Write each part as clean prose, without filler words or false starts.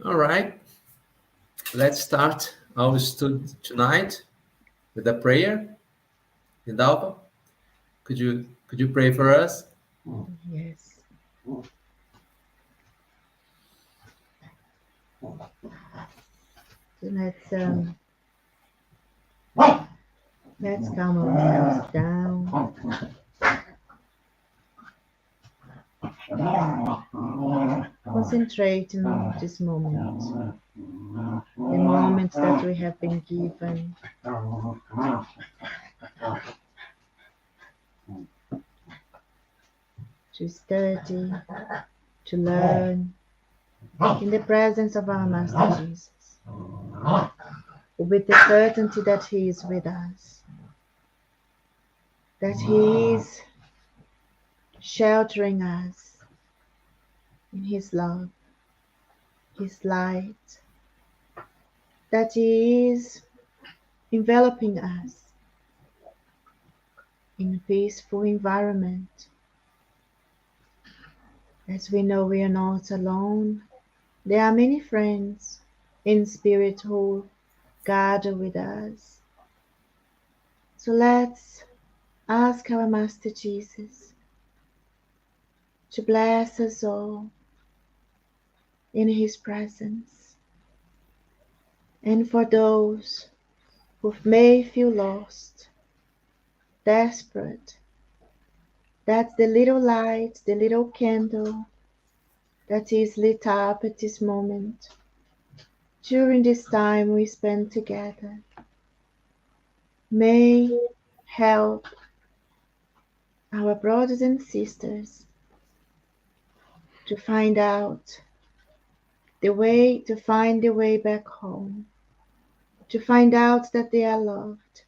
All right, let's start our study tonight with a prayer. Hidalgo, could you pray for us? Yes. So let's calm ourselves down. Concentrate on this moment, the moment that we have been given to study, to learn, in the presence of our Master Jesus, with the certainty that He is with us, that He is sheltering us in His love, His light, that He is enveloping us in a peaceful environment. As we know, we are not alone. There are many friends in spirit who gather with us. So let's ask our Master Jesus to bless us all in His presence. And for those who may feel lost, desperate, that's the little light, the little candle that is lit up at this moment during this time we spend together may help our brothers and sisters to find out to find the way back home, to find out that they are loved,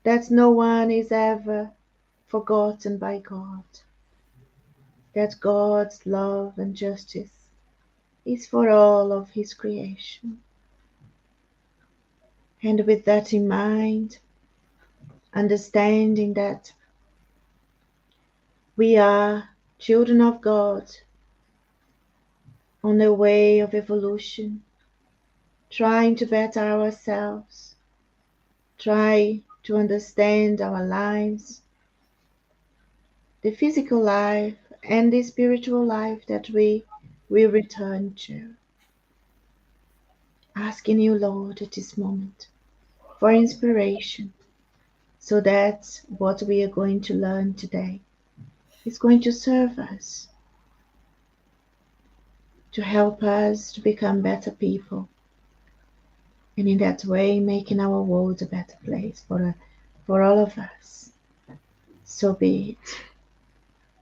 that no one is ever forgotten by God, that God's love and justice is for all of His creation. And with that in mind, understanding that we are children of God on the way of evolution, trying to better ourselves, try to understand our lives, the physical life and the spiritual life that we will return to. Asking you, Lord, at this moment for inspiration, so that what we are going to learn today is going to serve us, to help us to become better people, and in that way making our world a better place for all of us. So be it.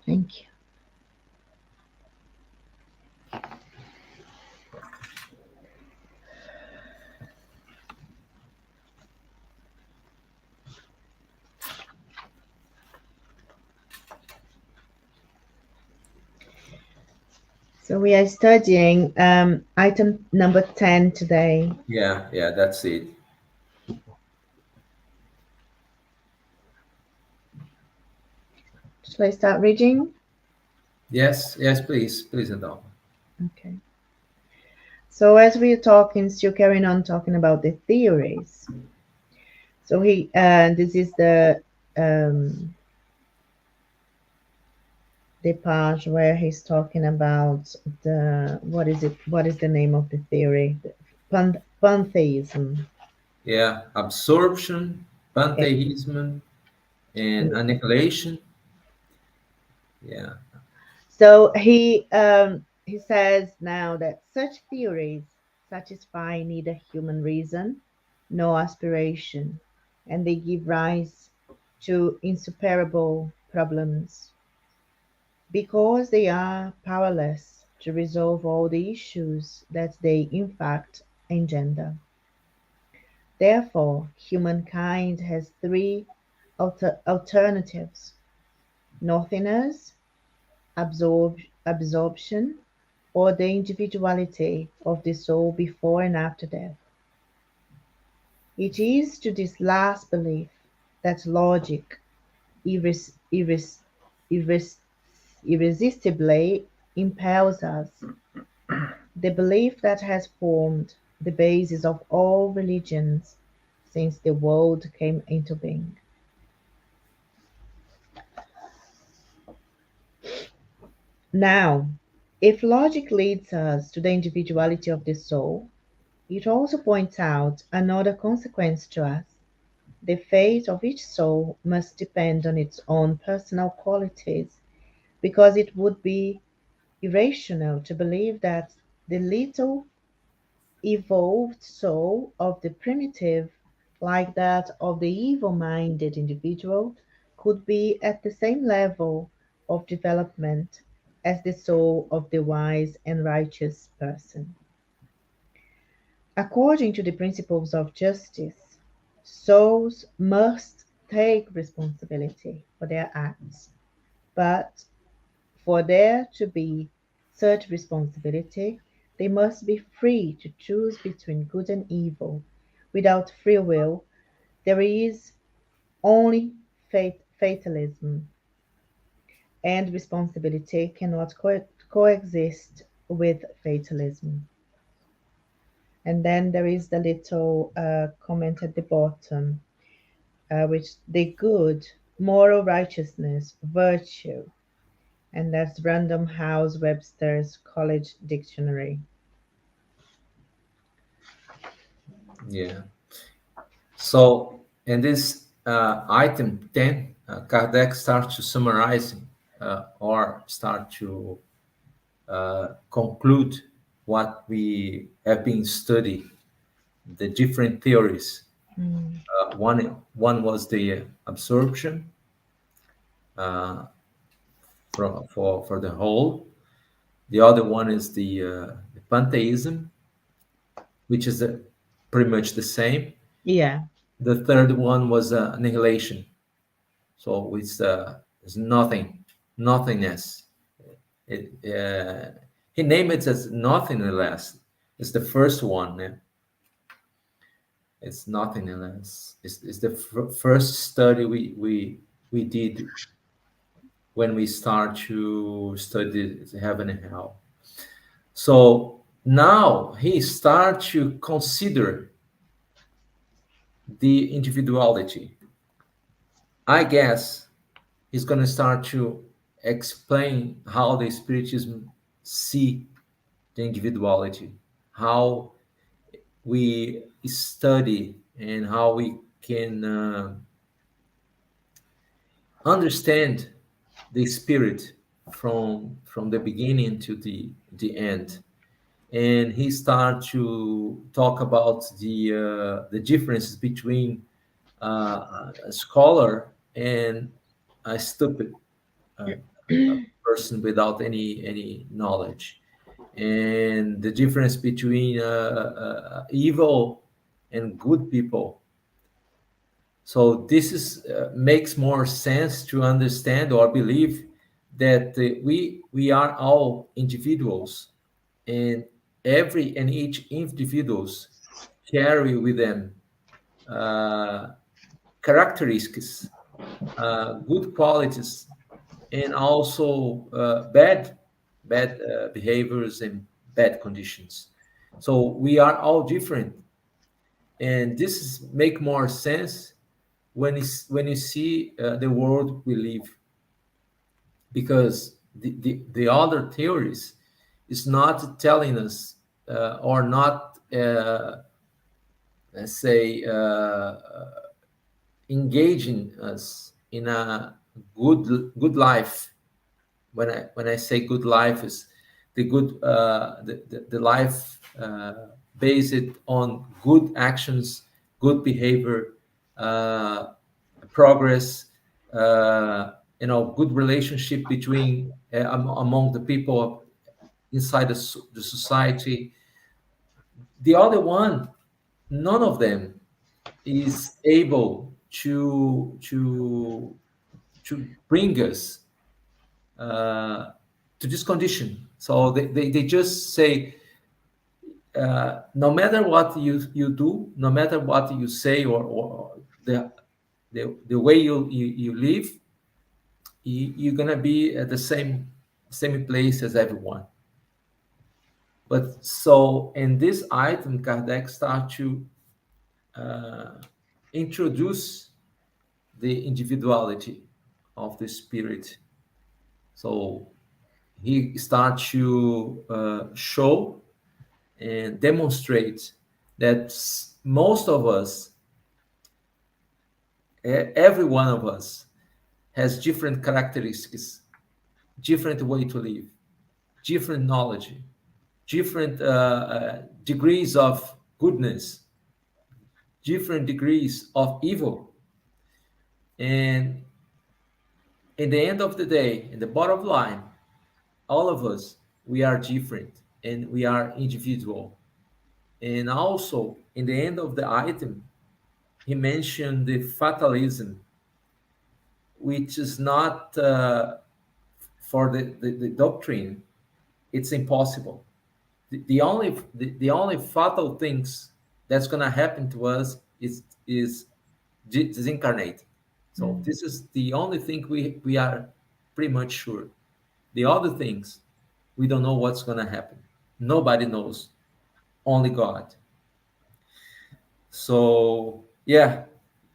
Thank you. So we are studying item number 10 today. Yeah, that's it. Shall I start reading? Yes, please, Hidalgo. Okay. So as we are talking, still carrying on talking about the theories. So this is the part where he's talking about the what is the name of the theory? Pantheism. Yeah, absorption, Yeah. pantheism, and annihilation. Yeah, So he says now that such theories satisfy neither human reason nor aspiration, and they give rise to insuperable problems because they are powerless to resolve all the issues that they in fact engender. Therefore, humankind has three alternatives: nothingness, absorption, or the individuality of the soul before and after death. It is to this last belief that logic irres- irres- irres- irresistibly impels us, the belief that has formed the basis of all religions since the world came into being. Now, if logic leads us to the individuality of the soul, it also points out another consequence to us. The fate of each soul must depend on its own personal qualities, because it would be irrational to believe that the little evolved soul of the primitive, like that of the evil minded individual, could be at the same level of development as the soul of the wise and righteous person. According to the principles of justice, souls must take responsibility for their acts, but for there to be such responsibility, they must be free to choose between good and evil. Without free will, there is only fatalism, and responsibility cannot coexist with fatalism. And then there is the little comment at the bottom, which the good, moral righteousness, virtue, and that's Random House Webster's College Dictionary. Yeah. So in this item 10, Kardec starts to summarize or start to conclude what we have been studying, the different theories. Mm. One was the absorption for the whole. The other one is the pantheism, which is pretty much the same. Yeah. The third one was annihilation. So it's nothing, nothingness. He named it as nothingness. It's the first one. Yeah? It's nothingness. It's the first study we did when we start to study heaven and hell. So now he start to consider the individuality. I guess he's going to start to explain how the spiritism see the individuality, how we study and how we can understand the spirit from the beginning to the end. And he start to talk about the differences between a scholar and a stupid uh, person without any knowledge, and the difference between evil and good people. So this is makes more sense to understand or believe that we are all individuals, and every and each individuals carry with them uh, characteristics, good qualities, and also bad behaviors and bad conditions. So we are all different, and this is make more sense when you see the world we live, because the other theories is not telling us or not let's say engaging us in a good life. When I say good life, is the good the life based on good actions, good behavior, uh, progress, good relationship between among the people inside the society. The other one, none of them is able to bring us uh, to this condition. So they just say, no matter what you do, no matter what you say, or the way you live, you're gonna be at the same place as everyone. But so in this item, Kardec start to uh, introduce the individuality of the spirit. So he starts to show and demonstrate that most of us, every one of us, has different characteristics, different way to live, different knowledge, different degrees of goodness, different degrees of evil. And in the end of the day, in the bottom line, all of us, we are different and we are individual. And also, in the end of the item, he mentioned the fatalism, which is not for the doctrine, it's impossible. The only fatal things that's going to happen to us is disincarnate. So Mm. this is the only thing we are pretty much sure. The other things, we don't know what's going to happen. Nobody knows, only God. So yeah,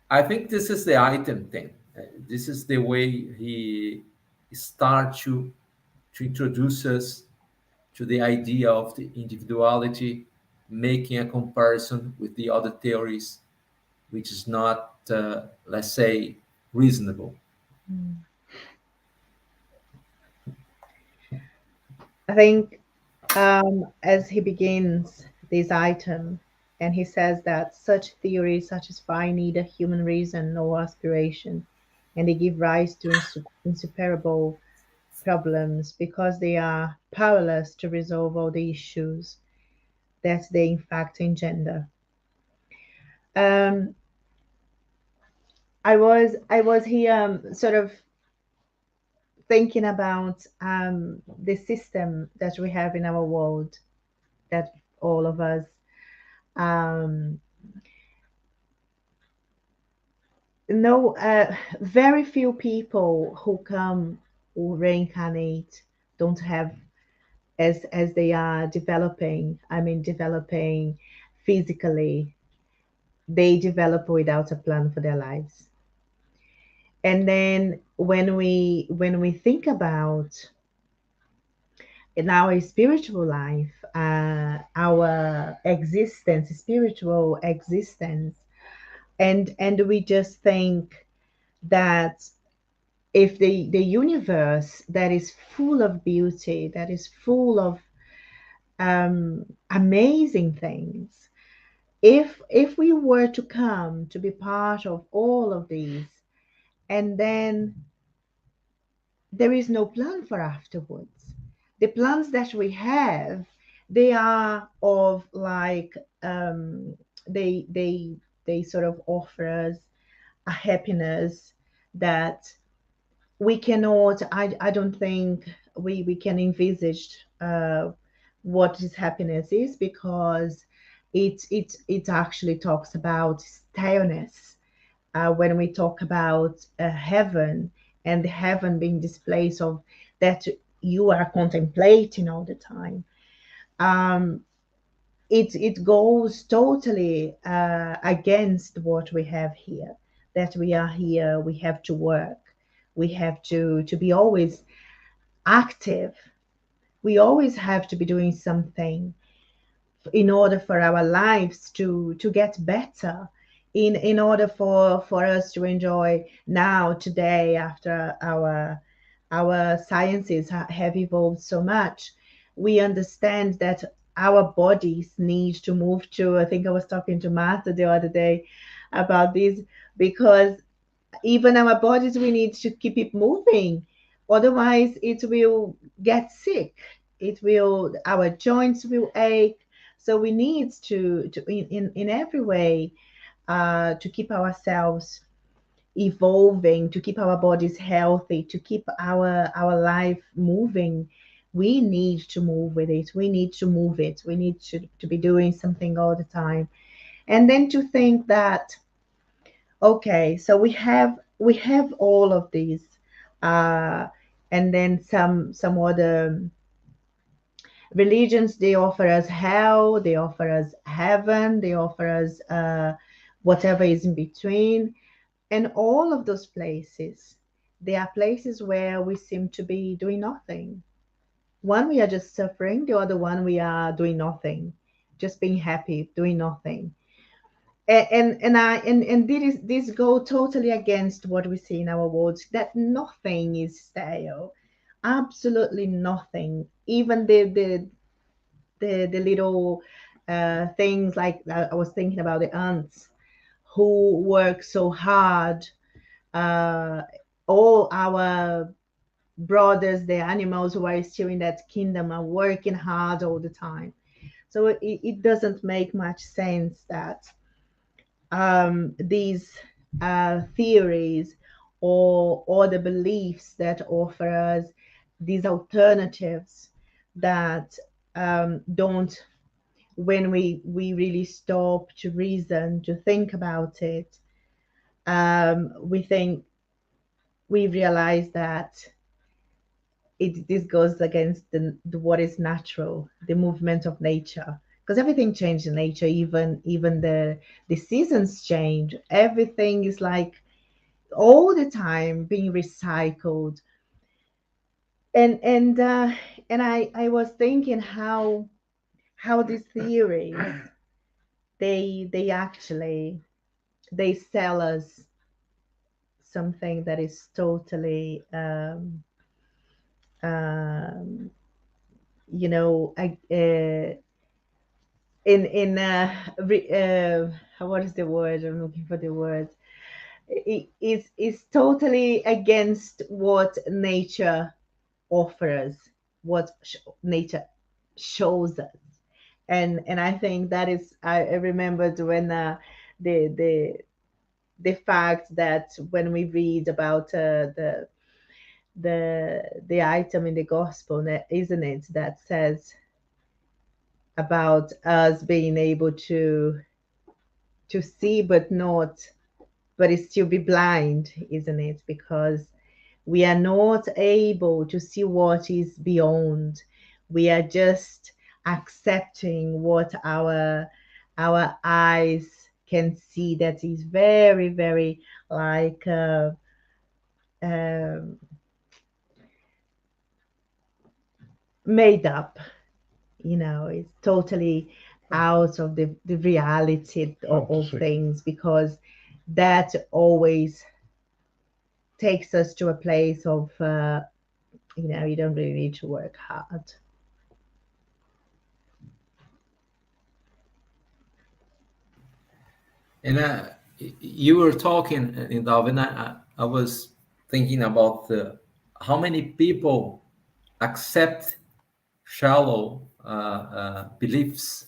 I think this is the item thing. This is the way he start to introduce us to the idea of the individuality, making a comparison with the other theories, which is not, let's say, reasonable. Mm. I think as he begins this item, and he says that such theories satisfy neither human reason nor aspiration, and they give rise to insuperable problems because they are powerless to resolve all the issues that they in fact engender. Um, I was here sort of thinking about the system that we have in our world, that all of us, um, no, very few people who come, who reincarnate, don't have, as they are developing, I mean developing physically, they develop without a plan for their lives. And then when we think about in our spiritual life, our existence, spiritual existence, and we just think that if the universe that is full of beauty, that is full of amazing things, if we were to come to be part of all of these, and then there is no plan for afterwards. The plans that we have, they are of like they they they sort of offer us a happiness that we cannot. I don't think we can envisage what this happiness is, because it actually talks about staleness. When we talk about heaven, and the heaven being this place of that you are contemplating all the time, um, it goes totally against what we have here. That we are here, we have to work, we have to be always active, we always have to be doing something in order for our lives to get better, in order for us to enjoy now today, after our sciences have evolved so much. We understand that our bodies need to move to, I think I was talking to Martha the other day about this, because even our bodies, we need to keep it moving, otherwise it will get sick, it will, our joints will ache. So we need to in every way to keep ourselves evolving, to keep our bodies healthy, to keep our life moving. We need to move with it, we need to move it, we need to be doing something all the time. And then to think that, okay, so we have all of these, uh, and then some other Religions, they offer us hell, they offer us heaven, they offer us whatever is in between. And all of those places, they are places where we seem to be doing nothing. One, we are just suffering, the other one, we are doing nothing, just being happy, doing nothing. And this go totally against what we see in our world, that nothing is stale, absolutely nothing. Even the little things, like I was thinking about the ants who work so hard. Uh, all our brothers, the animals who are still in that kingdom, are working hard all the time. So it doesn't make much sense that these theories or the beliefs that offer us these alternatives that don't, when we really stop to reason, to think about it, we think, we realize that this goes against the what is natural, the movement of nature, because everything changed in nature. Even the seasons change. Everything is like all the time being recycled. And and uh, and I was thinking how these theories, they actually, they sell us something that is totally um, in what is the word? I'm looking for the word. It's totally against what nature offers, what nature shows us. And I think that is, I remembered when the the the fact that when we read about the item in the gospel, isn't it, that says about us being able to see but not, but it still be blind, isn't it? Because we are not able to see what is beyond. We are just accepting what our eyes can see, that is very, very like um made up. It's totally out of the reality of things, because that always takes us to a place of you don't really need to work hard. And you were talking in Darwin. I was thinking about how many people accept shallow beliefs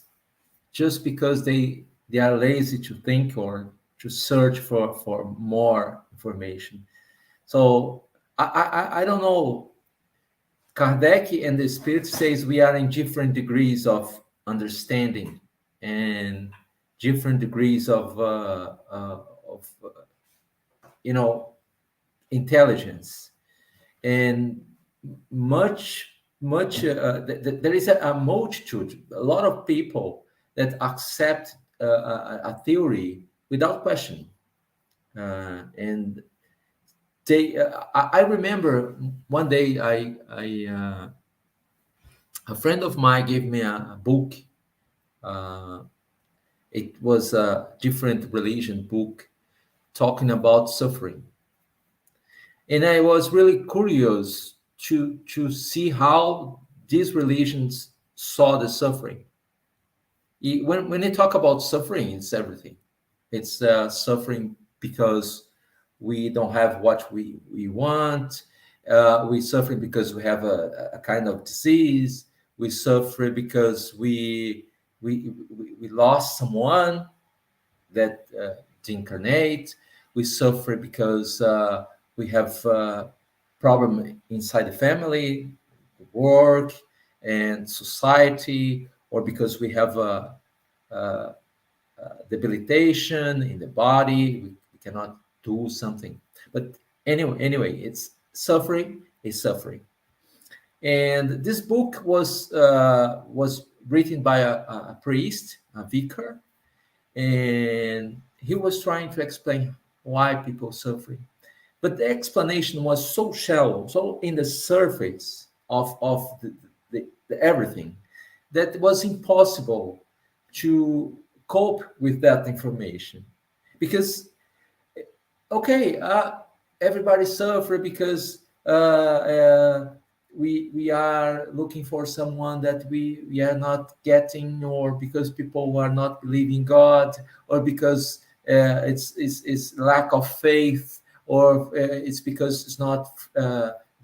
just because they are lazy to think or to search for more information. So I don't know. Kardec and the Spirit says we are in different degrees of understanding and different degrees of you know intelligence, and much there is a multitude, a lot of people that accept a theory without question, and I remember one day a friend of mine gave me a book. uh, it was a different religion book talking about suffering, and I was really curious to see how these religions saw the suffering. When they talk about suffering, it's everything. It's suffering because we don't have what we want. We suffering because we have a kind of disease. We suffer because we lost someone that incarnate. We suffer because we have problem inside the family, work, and society, or because we have a debilitation in the body. We cannot do something. But anyway, it's suffering is suffering. And this book was written by a priest, a vicar, and he was trying to explain why people suffering. But the explanation was so shallow, so in the surface of the everything, that it was impossible to cope with that information. Because okay, everybody suffer because we are looking for someone that we are not getting, or because people are not believing God, or because it's lack of faith, or it's because it's not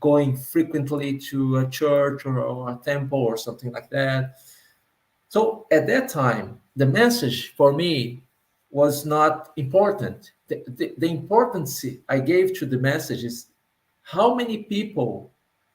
going frequently to a church or a temple or something like that. So at that time, the message for me was not important. The importance I gave to the message is how many people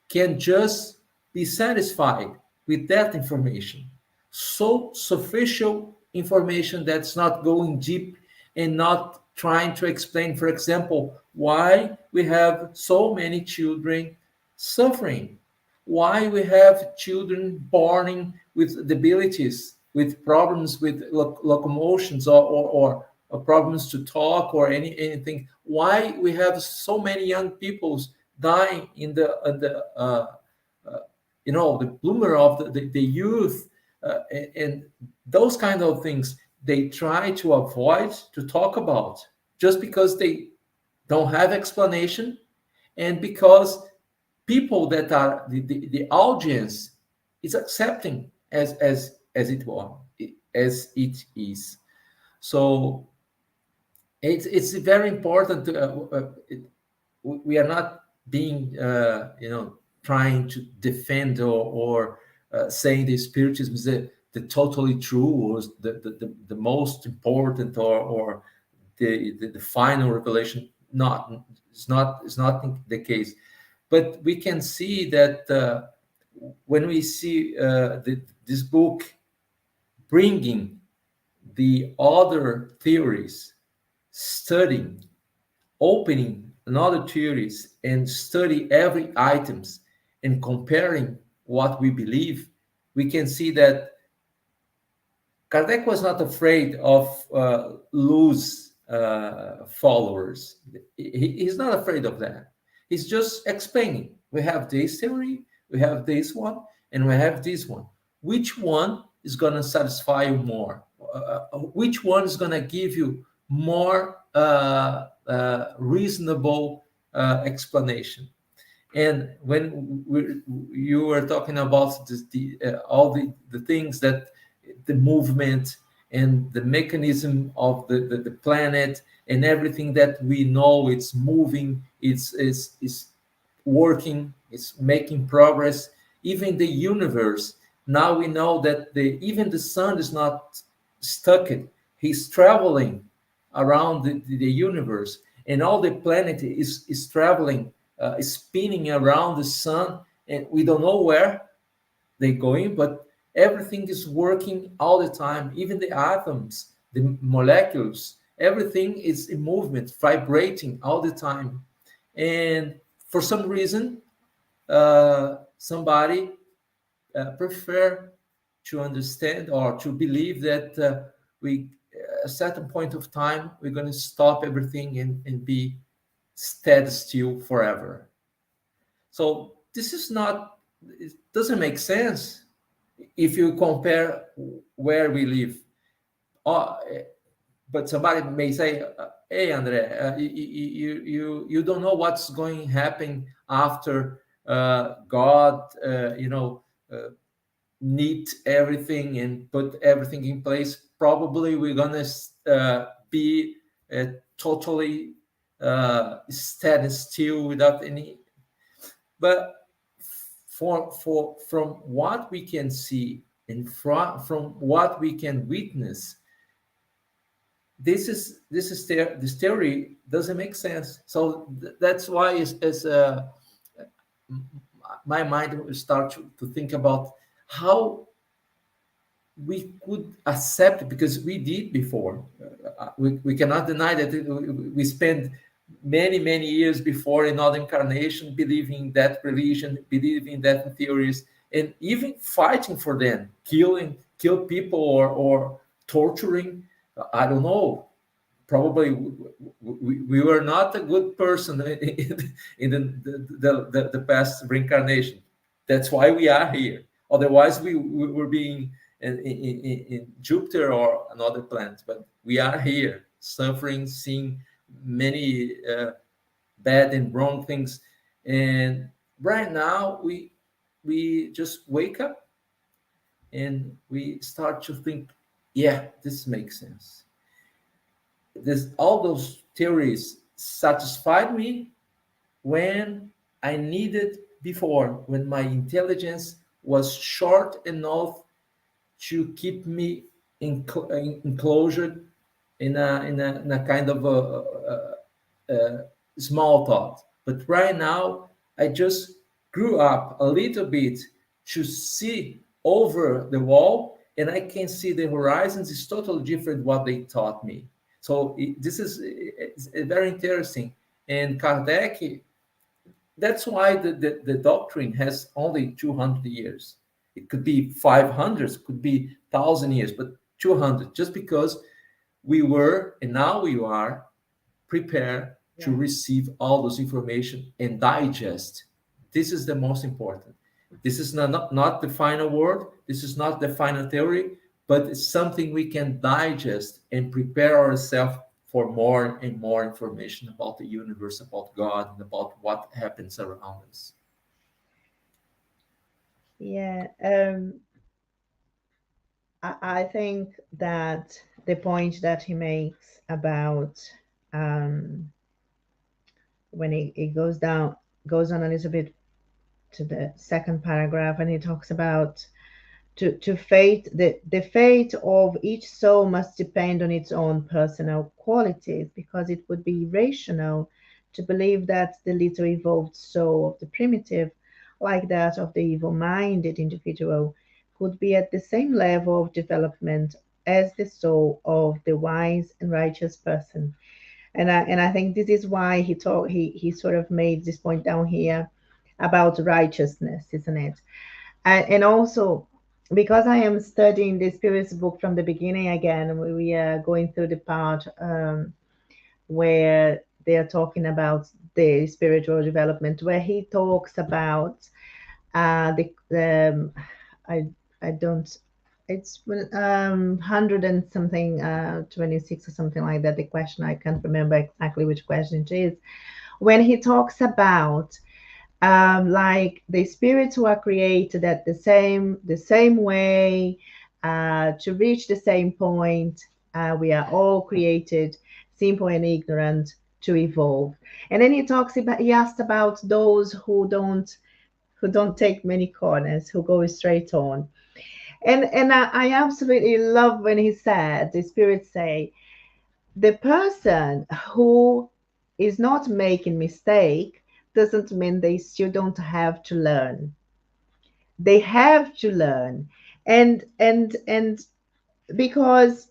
can just be satisfied with that information. So sufficient information that's not going deep and not trying to explain, for example, why we have so many children suffering, why we have children born with disabilities, with problems with locomotions, or problems to talk, or anything. Why we have so many young people dying in the bloomer of the youth, and those kind of things they try to avoid to talk about, just because they don't have explanation, and because people that are the audience is accepting as it is. So it's very important to, we are not being trying to defend or saying the spiritism is the totally true, or the most important, or the final revelation. Not it's not the case. But we can see that when we see this book bringing the other theories, studying, opening another theories, and study every items and comparing what we believe, we can see that Kardec was not afraid of lose followers. He's not afraid of that. He's just explaining. We have this theory, we have this one, and we have this one. Which one is going to satisfy you more? Which one is going to give you more reasonable explanation? And when you were talking about all the things that the movement and the mechanism of the planet, and everything that we know, it's moving, it's working, it's making progress. Even the universe, now we know that even the sun is not stuck. He's traveling around the universe, and all the planet is traveling, spinning around the sun, and we don't know where they're going, but everything is working all the time. Even the atoms, the molecules, everything is in movement, vibrating all the time. And for some reason, somebody prefer to understand or to believe that we, at a certain point of time, we're going to stop everything and be stead still forever. So this is not, it doesn't make sense if you compare where we live. Oh, but somebody may say, "Hey, Andre, you don't know what's going to happen after God, neat everything and put everything in place. Probably we're gonna be totally steady still without any." But from what we can see and from what we can witness, this theory doesn't make sense. So that's why my mind will start to think about how we could accept, because we did before. We cannot deny that we spend many years before another incarnation, believing that religion, believing that theories, and even fighting for them, kill people, or torturing. I don't know. Probably we were not a good person in the past reincarnation. That's why we are here. Otherwise, we were being in Jupiter or another planet. But we are here, suffering, seeing many bad and wrong things. And right now, we just wake up and we start to think, yeah, this makes sense. This all those theories satisfied me when I needed before, when my intelligence was short enough to keep me enclosed in a kind of a small thought. But right now, I just grew up a little bit to see over the wall, and I can see the horizons is totally different what they taught me. So this is it's very interesting. And Kardec, that's why the doctrine has only 200 years. It could be 500, it could be 1,000 years, but 200, just because we were and now we are prepared to Yeah. receive all those information and digest. This is the most important. This is not the final word. This is not the final theory, but it's something we can digest and prepare ourselves for more and more information about the universe, about God, and about what happens around us. Yeah. I think that the point that he makes about um, when it goes on a little bit to the second paragraph, and he talks about to fate the fate of each soul must depend on its own personal qualities, because it would be irrational to believe that the little evolved soul of the primitive, like that of the evil-minded individual, could be at the same level of development as the soul of the wise and righteous person. And I think this is why he sort of made this point down here about righteousness, isn't it? And also, because I am studying the Spirit's book from the beginning again, we are going through the part where they are talking about the spiritual development, where he talks about the I I don't it's 100 and something 26 or something like that. The question, I can't remember exactly which question it is, when he talks about like the spirits who are created at the same way, to reach the same point. We are all created simple and ignorant to evolve. And then he asked about those who don't take many corners, who go straight on. And I absolutely love when he said, the spirits say, the person who is not making mistake doesn't mean they still don't have to learn. They have to learn. And because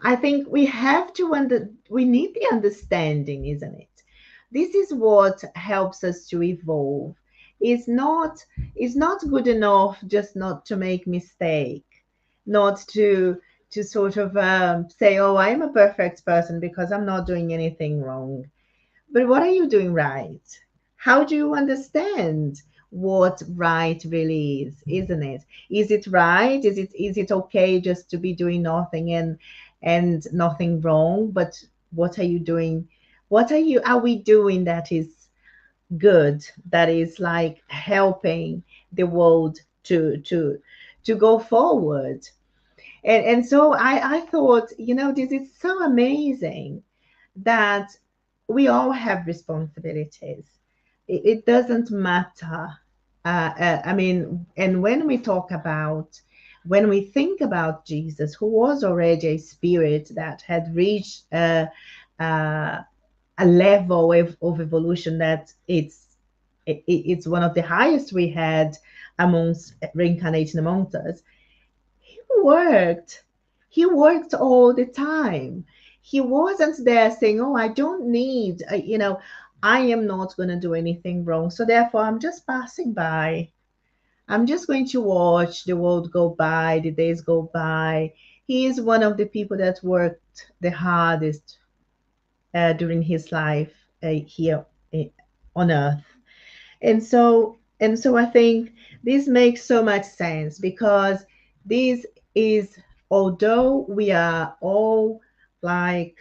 I think we need the understanding, isn't it? This is what helps us to evolve. It's not good enough just not to make mistake, not to sort of say, oh, I'm a perfect person because I'm not doing anything wrong. But what are you doing right? How do you understand what right really is, isn't it? Is it right? Is it okay just to be doing nothing and nothing wrong? But what are you doing? Are we doing that is good, that is like helping the world to go forward? And so I thought, this is so amazing that we all have responsibilities. It doesn't matter. I mean, and when we think about Jesus, who was already a spirit that had reached uh, a level of evolution that it's one of the highest we had amongst reincarnating amongst us. He worked. He worked all the time. He wasn't there saying, "Oh, I don't need, I am not going to do anything wrong. So therefore, I'm just passing by. I'm just going to watch the world go by, the days go by." He is one of the people that worked the hardest during his life here uh, on earth. And so I think this makes so much sense, because this is, although like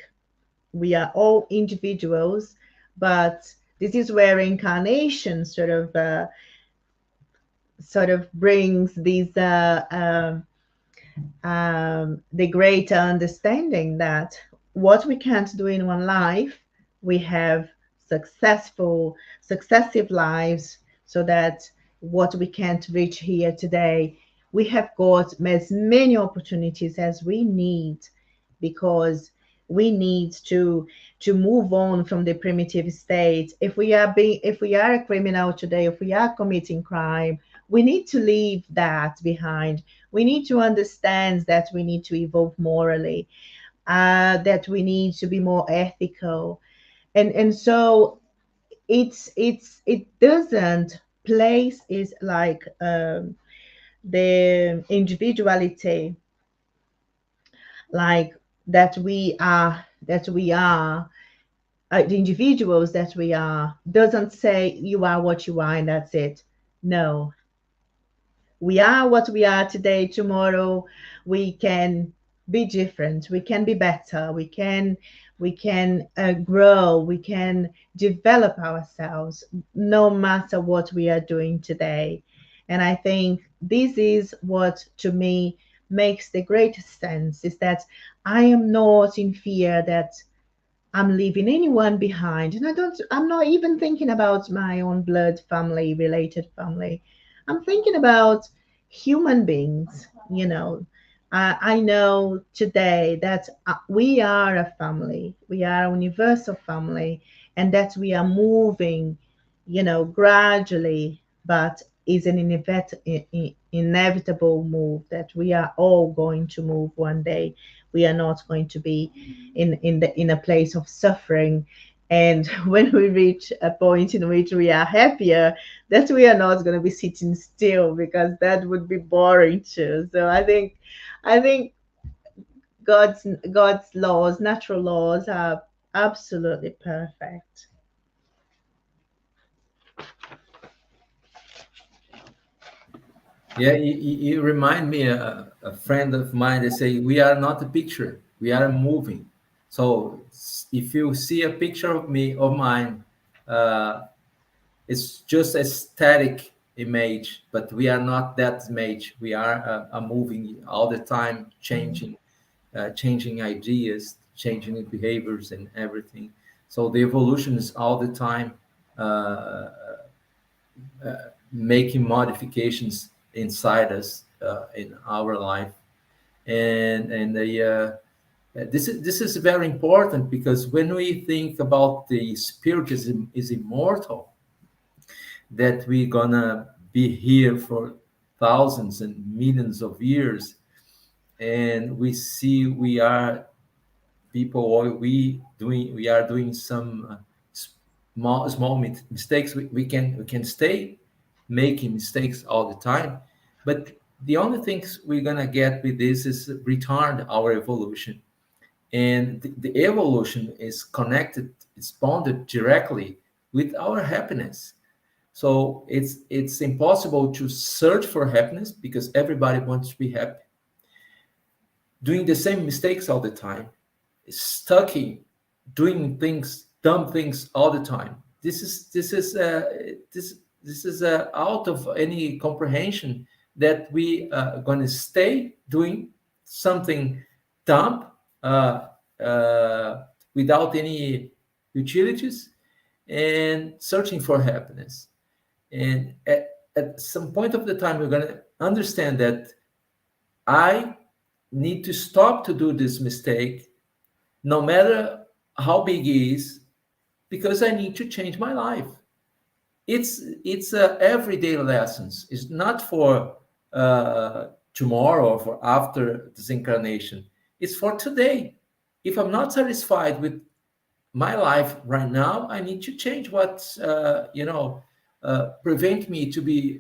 we are all individuals, but this is where incarnation sort of brings these the greater understanding that what we can't do in one life, we have successive lives, so that what we can't reach here today, we have got as many opportunities as we need, because we need to move on from the primitive state. If we are a criminal today, if we are committing crime, we need to leave that behind. We need to understand that we need to evolve morally, that we need to be more ethical, and so it doesn't place is like the individuality, like that we are the individuals that we are, doesn't say you are what you are and that's it. No, we are what we are today. Tomorrow we can be different, we can be better, we can grow, we can develop ourselves, no matter what we are doing today. And I think this is what to me makes the greatest sense, is that I am not in fear that I'm leaving anyone behind. And I'm not even thinking about my own blood family, related family. I'm thinking about human beings, you know. I know today that we are a family, we are a universal family, and that we are moving, gradually, but is an inevitable move, that we are all going to move one day. We are not going to be in a place of suffering. And when we reach a point in which we are happier, that we are not going to be sitting still, because that would be boring too. So I think God's laws, natural laws, are absolutely perfect. Yeah, you remind me a friend of mine. They say we are not a picture, we are moving. So if you see a picture of me of mine, uh, it's just a static image, but we are not that image. We are a moving all the time, changing ideas, changing behaviors, and everything. So the evolution is all the time. Uh, Making modifications inside us in our life, and this is very important, because when we think about the spirit is immortal, that we're gonna be here for thousands and millions of years, and we see we are people, or we are doing some small mistakes. We can stay making mistakes all the time, but the only things we're gonna get with this is retard our evolution. And the evolution is connected, it's bonded directly with our happiness. So it's impossible to search for happiness, because everybody wants to be happy, doing the same mistakes all the time, stuck in doing things, dumb things all the time. This is out of any comprehension that we are going to stay doing something dumb, uh, uh, without any utilities, and searching for happiness. And at some point of the time, we're going to understand that I need to stop to do this mistake, no matter how big it is, because I need to change my life. It's everyday lessons. It's not for tomorrow or for after this incarnation. It's for today. If I'm not satisfied with my life right now, I need to change what prevent me to be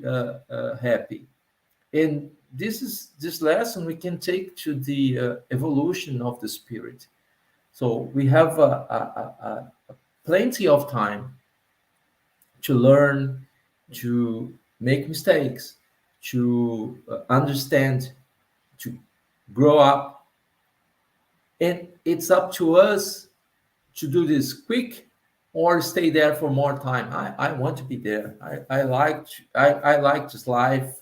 happy. And this lesson we can take to the evolution of the spirit. So we have plenty of time to learn, to make mistakes, to understand, to grow up. And it's up to us to do this quick or stay there for more time. I want to be there. I like this life.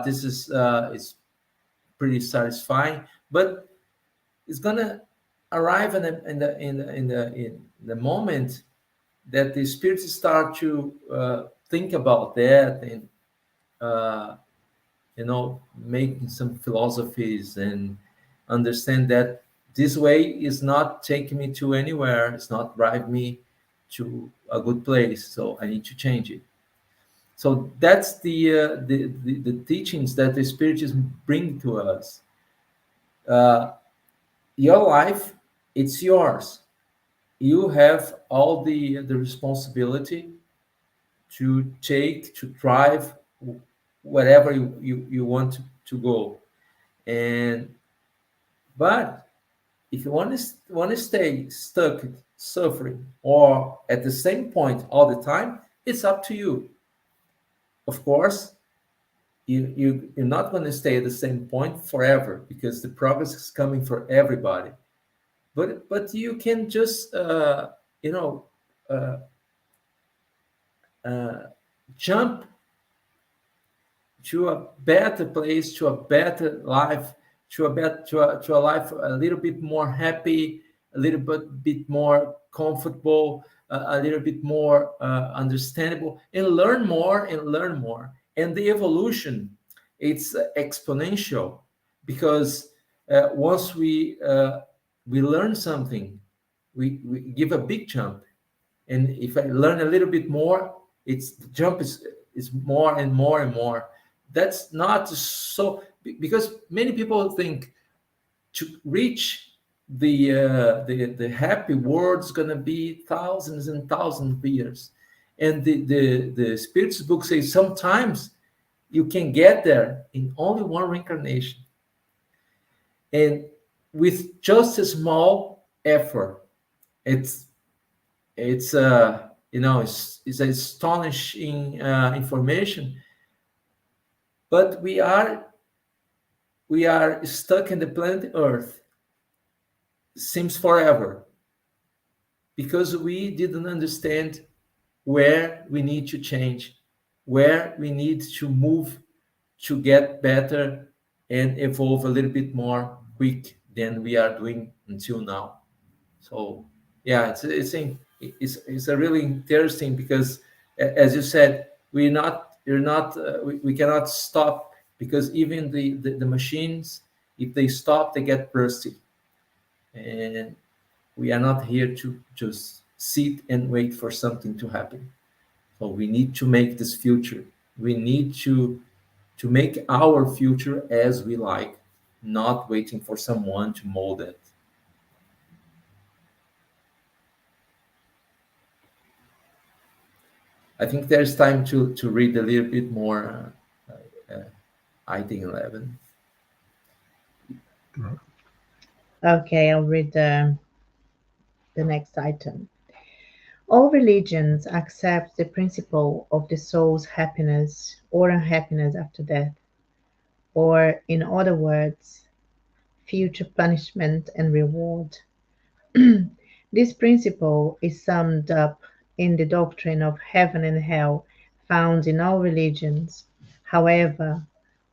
This is pretty satisfying, but it's gonna arrive in the moment that the spirits start to think about that and uh, making some philosophies and understand that this way is not taking me to anywhere. It's not drive me to a good place. So I need to change it. So that's the teachings that the spiritism bring to us. Uh, your life, it's yours. You have all the responsibility to take to drive wherever you want to go. And but if you want to stay stuck suffering or at the same point all the time, it's up to you. Of course, you're not going to stay at the same point forever because the progress is coming for everybody. But you can just you know uh, uh, jump to a better place, to a better life, to a life a little bit more happy, a little bit more comfortable, a little bit more understandable, and learn more and learn more. And the evolution, it's exponential because once we learn something, we give a big jump, and if I learn a little bit more, it's the jump is more and more and more. That's not so because many people think to reach the happy world is going to be thousands and thousands of years, and the spirits book says sometimes you can get there in only one reincarnation, and with just a small effort. It's astonishing information, but we are stuck in the planet Earth, seems forever, because we didn't understand where we need to change, where we need to move to get better and evolve a little bit more quick than we are doing until now. So yeah, it's a really interesting because as you said, we cannot stop because even the machines, if they stop, they get bursty, and we are not here to just sit and wait for something to happen. So we need to make this future. We need to make our future as we like, not waiting for someone to mold it. I think there's time to read a little bit more. Item 11. Okay, I'll read the next item. All religions accept the principle of the soul's happiness or unhappiness after death, or, in other words, future punishment and reward. This principle is summed up in the doctrine of heaven and hell found in all religions. However,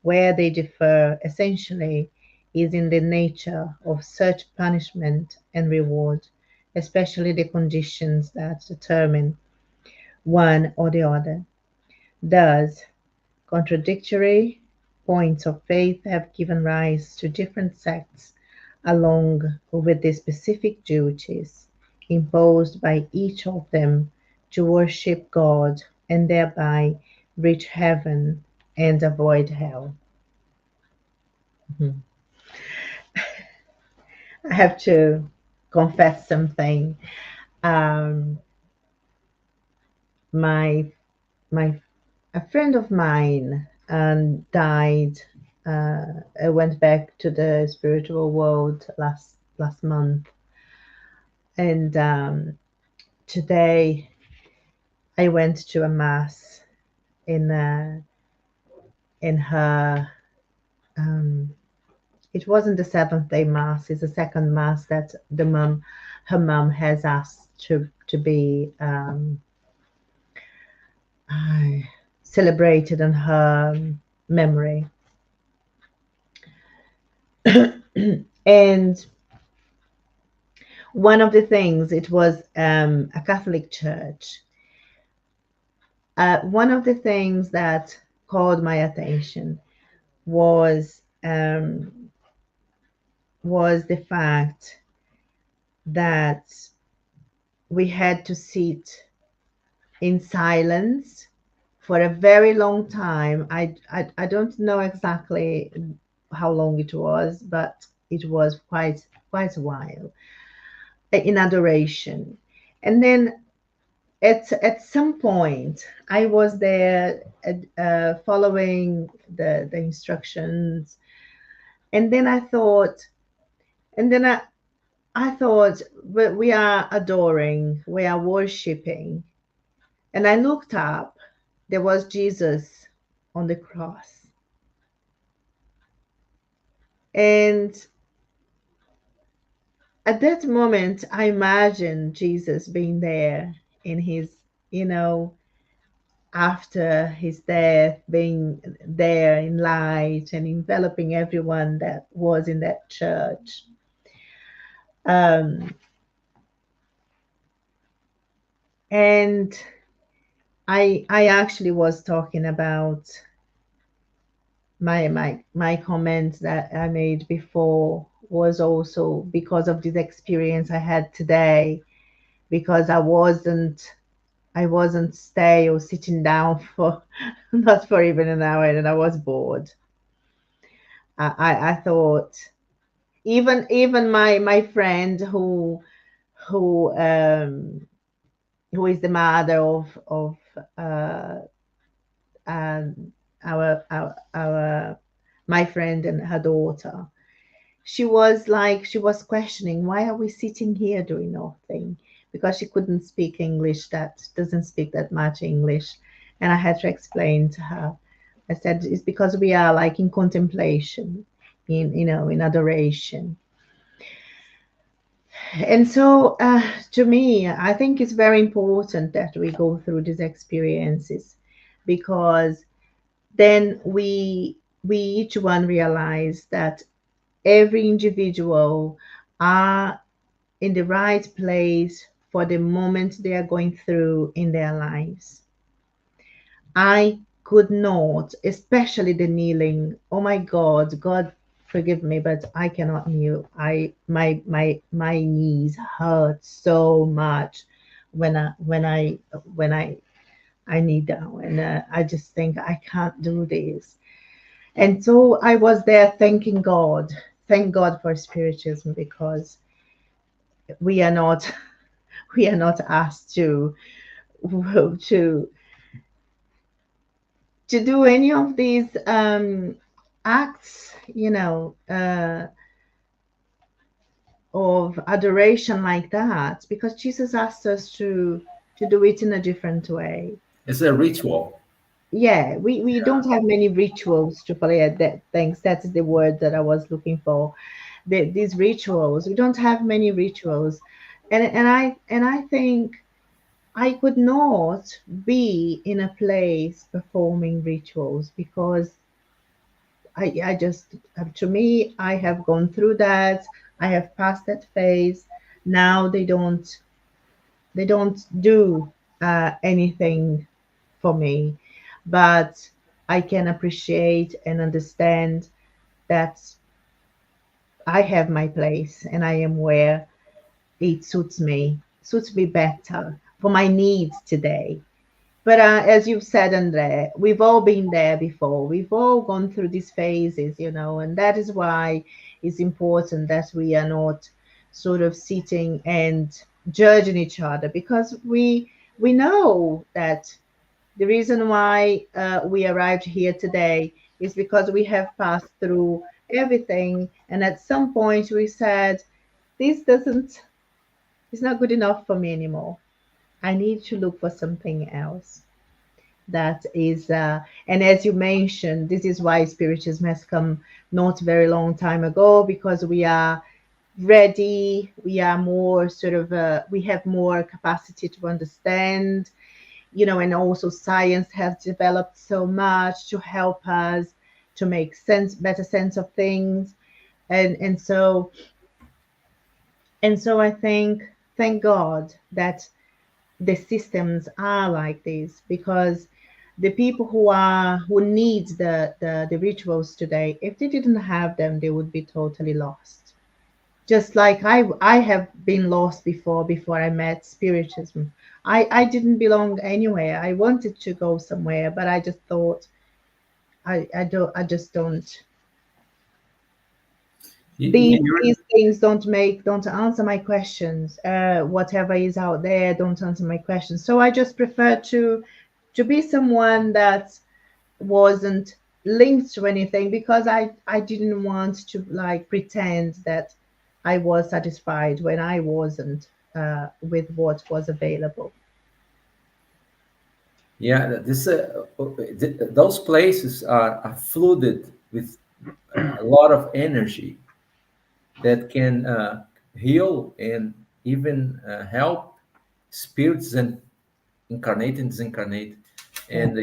where they differ essentially is in the nature of such punishment and reward, especially the conditions that determine one or the other. Thus, contradictory points of faith have given rise to different sects along with the specific duties imposed by each of them to worship God and thereby reach heaven and avoid hell. Mhm. I have to confess something. Um, my my a friend of mine died. I went back to the spiritual world last month, and today I went to a mass in her. Um, it wasn't the Seventh Day Mass; it's the second mass that her mum has asked to be celebrated in her memory. And one of the things, it was a Catholic church. One of the things that called my attention was the fact that we had to sit in silence for a very long time. I don't know exactly how long it was, but it was quite a while in adoration. And then at some point, I was there following the instructions, and then I thought, but we are adoring, we are worshiping, and I looked up. There was Jesus on the cross, and at that moment, I imagined Jesus being there in his, after his death, being there in light and enveloping everyone that was in that church. Um, and I actually was talking about my comment that I made before was also because of this experience I had today, because I wasn't stay or sitting down for not for even an hour, and I was bored. I thought, even my friend who um who is the mother of uh um our my friend and her daughter, she was questioning, why are we sitting here doing nothing, because she couldn't speak English, that doesn't speak that much English. And I had to explain to her. I said it's because we are like in contemplation, in adoration. And so, to me, I think it's very important that we go through these experiences, because then we each one realize that every individual are in the right place for the moment they are going through in their lives. I could not, especially the kneeling. Oh my God, God forgive me, but I cannot kneel. My knees hurt so much when I knee down, and I just think I can't do this. And so I was there thanking God. Thank God for spiritism, because we are not we are not asked to to do any of these acts, of adoration like that, because Jesus asked us to do it in a different way. It's a ritual. Yeah, we don't have many rituals to play at that. Thanks, that's the word that I was looking for. These rituals, we don't have many rituals, and I think I could not be in a place performing rituals, because I just, to me, I have gone through that. I have passed that phase. Now they don't do anything for me, but I can appreciate and understand that I have my place and I am where it suits me better for my needs today. But as you've said, Andre, we've all been there before. We've all gone through these phases, and that is why it's important that we are not sort of sitting and judging each other, because we know that the reason why we arrived here today is because we have passed through everything, and at some point we said, this doesn't, it's not good enough for me anymore. I need to look for something else. That is, and as you mentioned, this is why Spiritism has come not very long time ago, because we are ready, we are more sort of, we have more capacity to understand, you know, and also science has developed so much to help us to make sense, better sense of things. And so I think, thank God that the systems are like this, because the people who need the rituals today, if they didn't have them, they would be totally lost. Just like I have been lost before I met Spiritism. I didn't belong anywhere. I wanted to go somewhere, but I just thought, I just don't, these You're, things don't answer my questions. Whatever is out there don't answer my questions. So I just prefer to be someone that wasn't linked to anything, because I didn't want to like pretend that I was satisfied when I wasn't, with what was available. yeah, those places are flooded with a lot of energy that can heal and even help spirits and incarnate and disincarnate. Yeah. And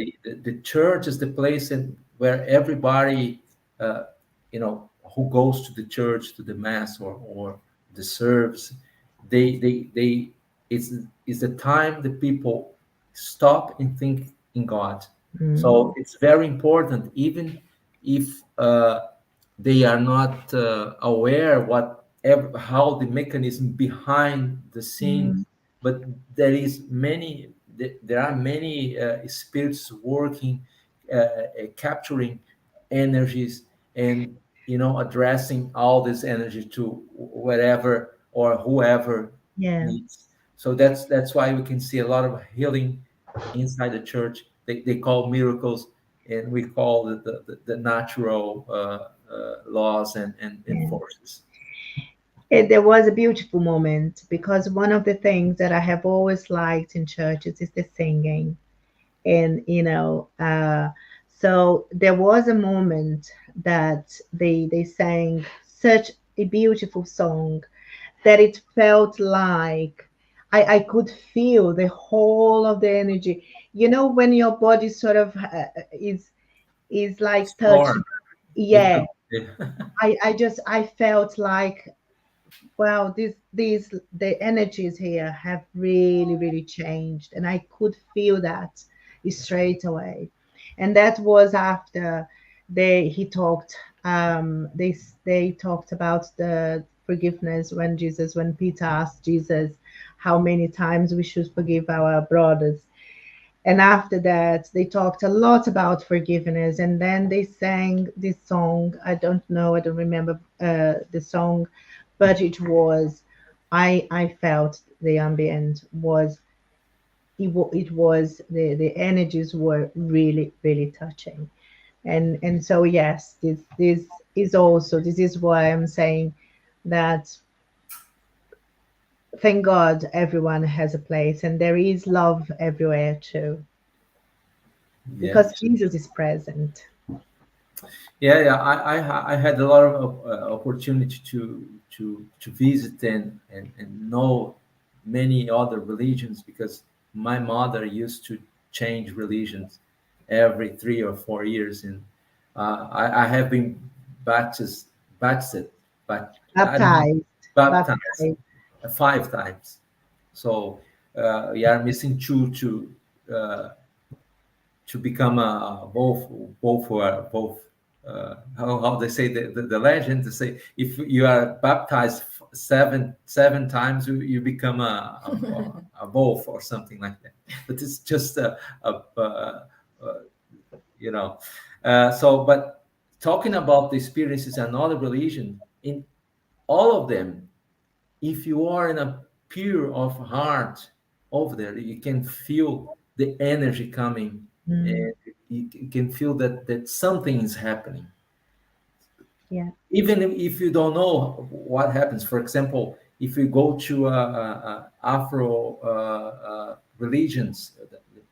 the church is the place where everybody, uh, who goes to the church, to the mass or the service, they it's the time the people stop and think in God. So Mm, it's very important, even if they are not aware how the mechanism behind the mm, scenes, but there are many spirits working, capturing energies, and addressing all this energy to whatever or whoever yeah. needs. So that's why we can see a lot of healing inside the church. They call miracles, and we call it the natural laws and Yeah. forces. There was a beautiful moment, because one of the things that I have always liked in churches is the singing. And so there was a moment that they sang such a beautiful song, that it felt like I could feel the whole of the energy, when your body sort of, is like touched. Storm. It, Yeah. I felt like, wow, these the energies here have really, really changed, and I could feel that straight away. And that was after he talked, they talked about the forgiveness, when Peter asked Jesus how many times we should forgive our brothers. And after that, they talked a lot about forgiveness, and then they sang this song. I don't remember the song, but I felt the ambient was, it was, the energies were really, really touching. And so yes, this is why I'm saying that, thank God everyone has a place, and there is love everywhere too, yeah. because Jesus is present. Yeah. I had a lot of opportunity to visit and know many other religions, because my mother used to change religions every 3 or 4 years, and I have been baptized, baptized, but I don't know, Baptized, baptized baptized. 5 times. So we are missing two uh, to become both how they say the legend, to say if you are baptized seven times, you become a wolf or something like that. But it's just uh, you know so, but talking about the experiences in another religion, in all of them, if you are in a pure of heart over there, you can feel the energy coming, and you can feel that something is happening, Yeah. even if you don't know what happens. For example, if we go to Afro religions,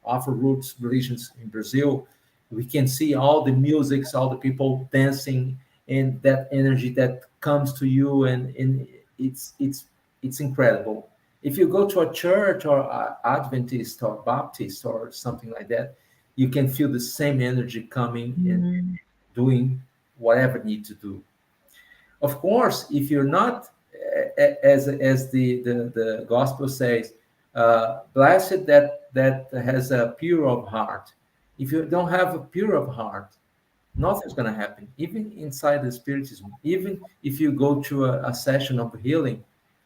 Afro roots religions in Brazil, we can see all the musics, all the people dancing, and that energy that comes to you, and it's incredible. If you go to a church or Adventist or Baptist or something like that, you can feel the same energy coming and doing whatever you need to do. Of course, if you're not, as the gospel says, blessed that has a pure of heart. If you don't have a pure of heart, nothing's going to happen. Even inside the spiritism, even if you go to a session of healing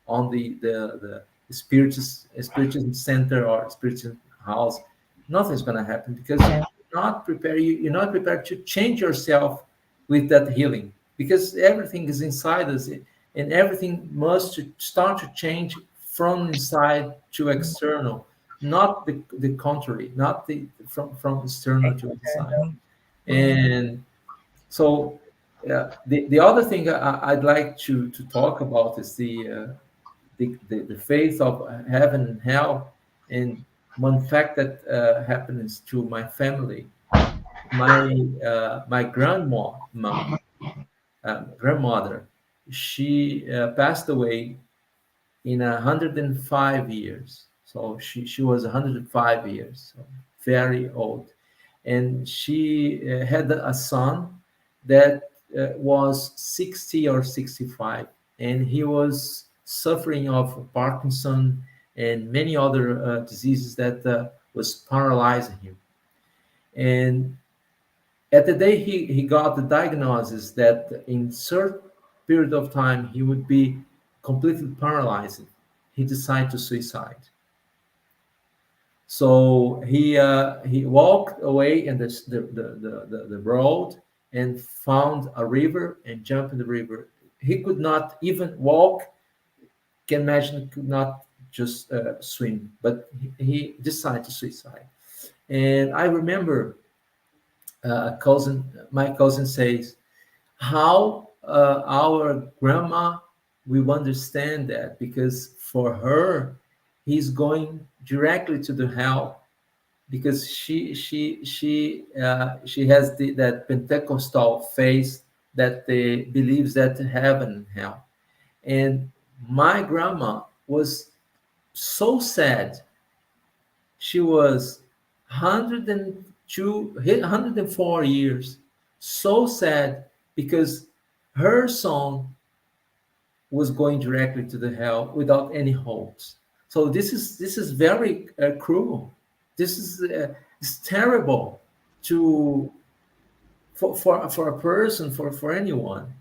on the spiritism center or spiritism house, nothing's going to happen because Yeah. you're not prepared to change yourself with that healing, because everything is inside us, and everything must start to change from inside to external, not the contrary, not the from external to inside. And so, the other thing I'd like to talk about is the faith of heaven and hell. And one fact that happens to my family, my grandmother, she passed away in 105 years. So she was 105 years, so very old. And she had a son that was 60 or 65, and he was suffering of Parkinson and many other diseases that was paralyzing him. And at the day he got the diagnosis that in certain period of time he would be completely paralyzed, he decided to suicide. So he walked away in the road and found a river and jumped in the river. He could not even walk. Can imagine, could not just swim, but he decided to suicide. And I remember my cousin says, how our grandma will understand that, because for her, he's going directly to the hell, because she has that Pentecostal faith that they believes that heaven and hell. And my grandma was so sad. She was 102, 104 years, so sad because her son was going directly to the hell without any hopes. So this is very cruel. This is it's terrible to for a person, for anyone.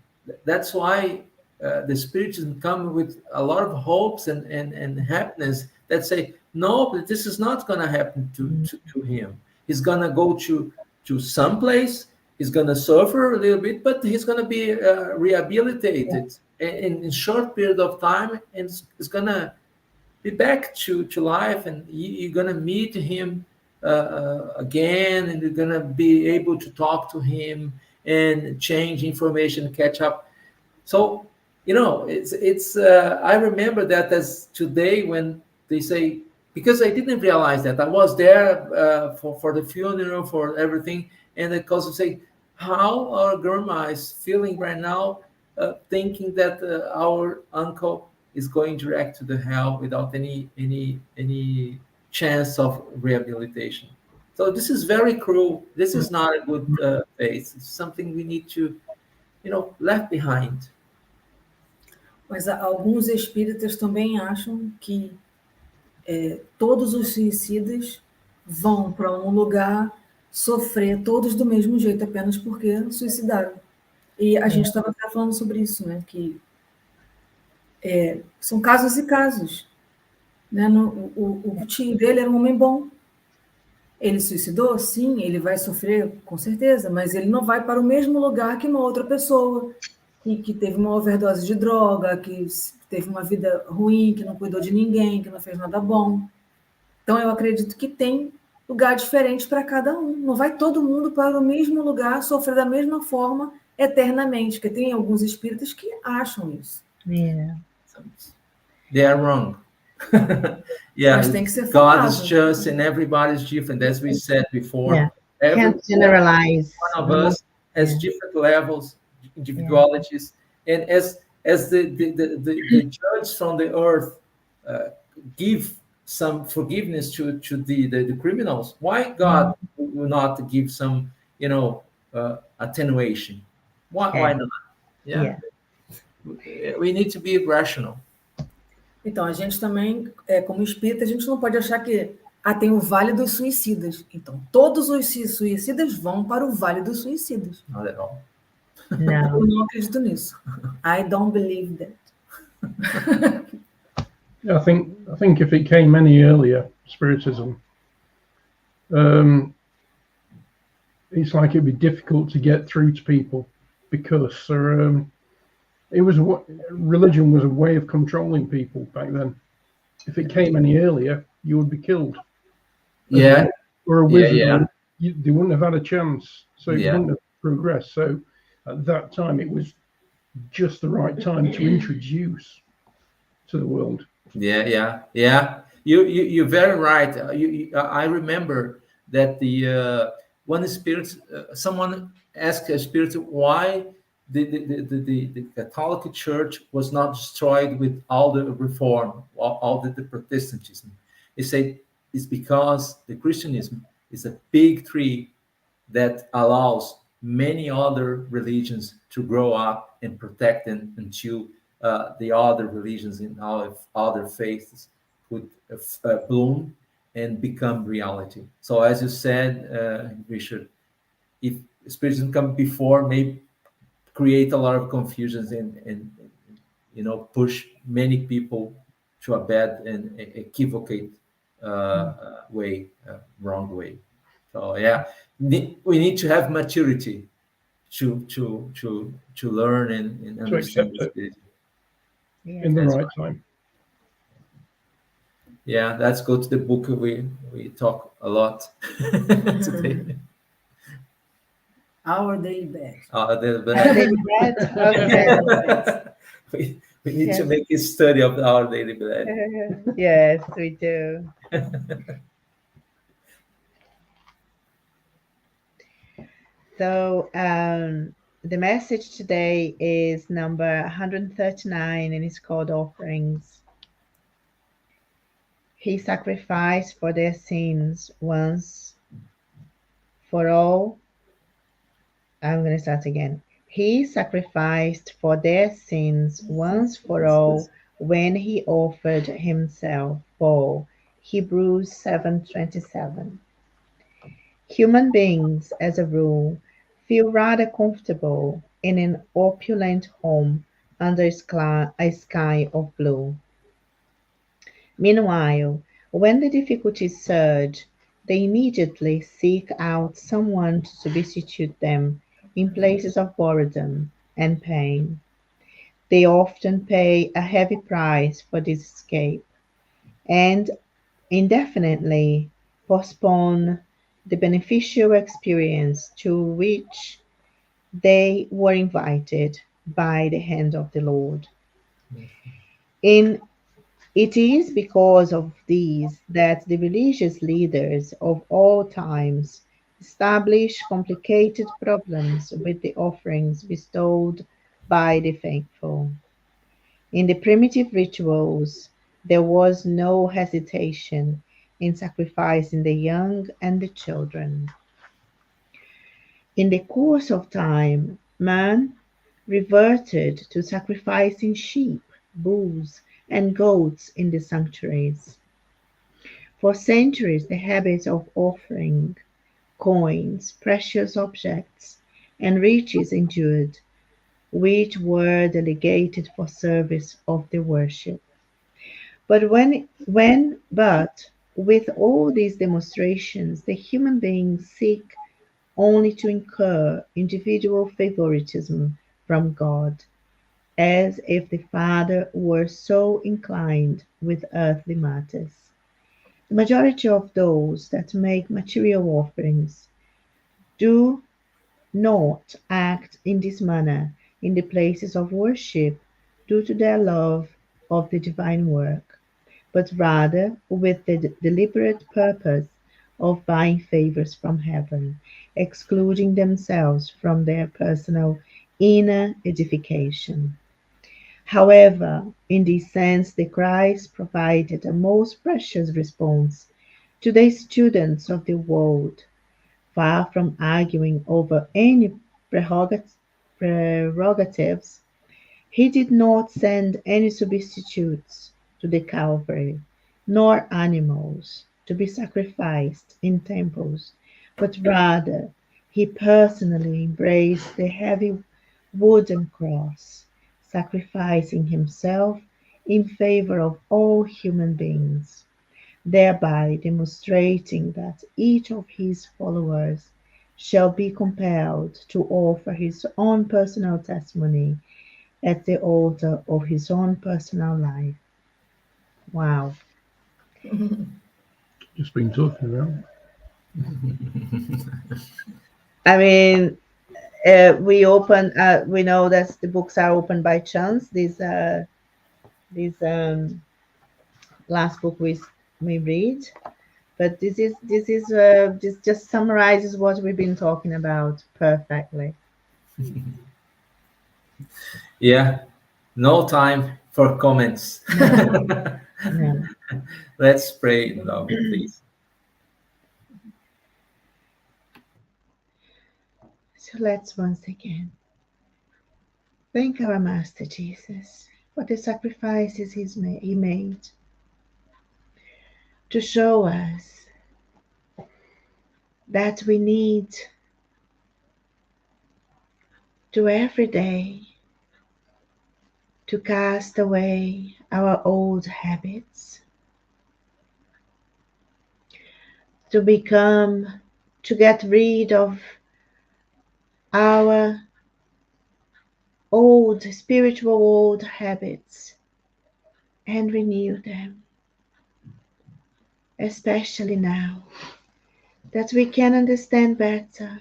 That's why the spiritualism come with a lot of hopes and happiness that say, no, but this is not going to happen to him. He's going to go to some place. He's going to suffer a little bit, but he's going to be rehabilitated in short period of time, and it's going to be back to life, and you're going to meet him again, and you're going to be able to talk to him and change information, catch up. So, it's I remember that as today when they say, because I didn't realize that I was there for the funeral, for everything, and the cousin say, how our grandma is feeling right now, thinking that our uncle is going direct to the hell without any chance of rehabilitation. So this is very cruel. This is not a good faith. It's something we need to, left behind. Mas alguns espíritas também acham que todos os suicidas vão para um lugar sofrer todos do mesmo jeito, apenas porque suicidaram. E a gente estava até falando sobre isso, né? Que são casos e casos. Né? O tio dele era um homem bom. Ele suicidou? Sim, ele vai sofrer, com certeza, mas ele não vai para o mesmo lugar que uma outra pessoa que teve uma overdose de droga, que teve uma vida ruim, que não cuidou de ninguém, que não fez nada bom. Então, eu acredito que tem lugar diferente para cada um. Não vai todo mundo para o mesmo lugar sofrer da mesma forma eternamente, porque tem alguns espíritas que acham isso. Yeah. They are wrong. Yeah, Mas tem que ser God is falado. just and everybody's different, as we said before. Yeah. Every Can't generalize. one of us has Yeah. different levels, individualities, and as the judge from the earth give some forgiveness to the criminals, why God will not give some, attenuation? Why not? Yeah. We need to be rational. Então, a gente também, como espírita, a gente não pode achar que tem o Vale dos Suicidas. Então, todos os suicidas vão para o Vale dos Suicidas. Not at all. No. Eu não acredito nisso. I don't believe that. I think if it came any earlier, Spiritism, it's like it'd be difficult to get through to people because religion was a way of controlling people back then. If it came any earlier, you would be killed. Yeah. Or a wizard. Yeah. They wouldn't have had a chance, so it Yeah. wouldn't have progressed. So at that time, it was just the right time to introduce to the world. Yeah. You're very right. I remember that one spirit, someone asked a spirit why the Catholic Church was not destroyed with all the reform, all the Protestantism. They said it's because the Christianism is a big tree that allows many other religions to grow up and protect them until the other religions in our other faiths would bloom and become reality. So as you said, Richard, if spiritism come before, may create a lot of confusions and push many people to a bad and equivocate way, wrong way. So yeah, we need to have maturity to learn and understand accept this. In the right time. Yeah, let's go to the book we talk a lot today. Our Daily Bed. Daily bread. Okay. We need to make a study of our daily bread. Yes, we do. So the message today is number 139 and it's called Offerings. He sacrificed for their sins once for all. I'm going to start again. He sacrificed for their sins once for all when he offered himself for Hebrews 7:27. Human beings, as a rule, feel rather comfortable in an opulent home under a sky of blue. Meanwhile, when the difficulties surge, they immediately seek out someone to substitute them in places of boredom and pain. They often pay a heavy price for this escape and indefinitely postpone the beneficial experience to which they were invited by the hand of the Lord. It is because of these that the religious leaders of all times establish complicated problems with the offerings bestowed by the faithful. In the primitive rituals, there was no hesitation in sacrificing the young and the children. In the course of time, man reverted to sacrificing sheep, bulls, and goats in the sanctuaries. For centuries, the habit of offering coins, precious objects, and riches endured, which were delegated for service of the worship. But with all these demonstrations, the human beings seek only to incur individual favoritism from God, as if the Father were so inclined with earthly matters. The majority of those that make material offerings do not act in this manner in the places of worship due to their love of the divine work, but rather with the deliberate purpose of buying favors from heaven, excluding themselves from their personal inner edification. However, in this sense, the Christ provided a most precious response to the students of the world, far from arguing over any prerogatives. He did not send any substitutes to the Calvary, nor animals to be sacrificed in temples, but rather he personally embraced the heavy wooden cross, sacrificing himself in favor of all human beings, thereby demonstrating that each of his followers shall be compelled to offer his own personal testimony at the altar of his own personal life. Wow. Just been talking about. I mean, we know that the books are open by chance. This last book we read, but this just summarizes what we've been talking about perfectly. Yeah, no time for comments. No. Let's pray now, please. So let's once again thank our Master Jesus for the sacrifices he made to show us that we need to every day to cast away our old habits, to become, to get rid of our spiritual old habits and renew them, especially now that we can understand better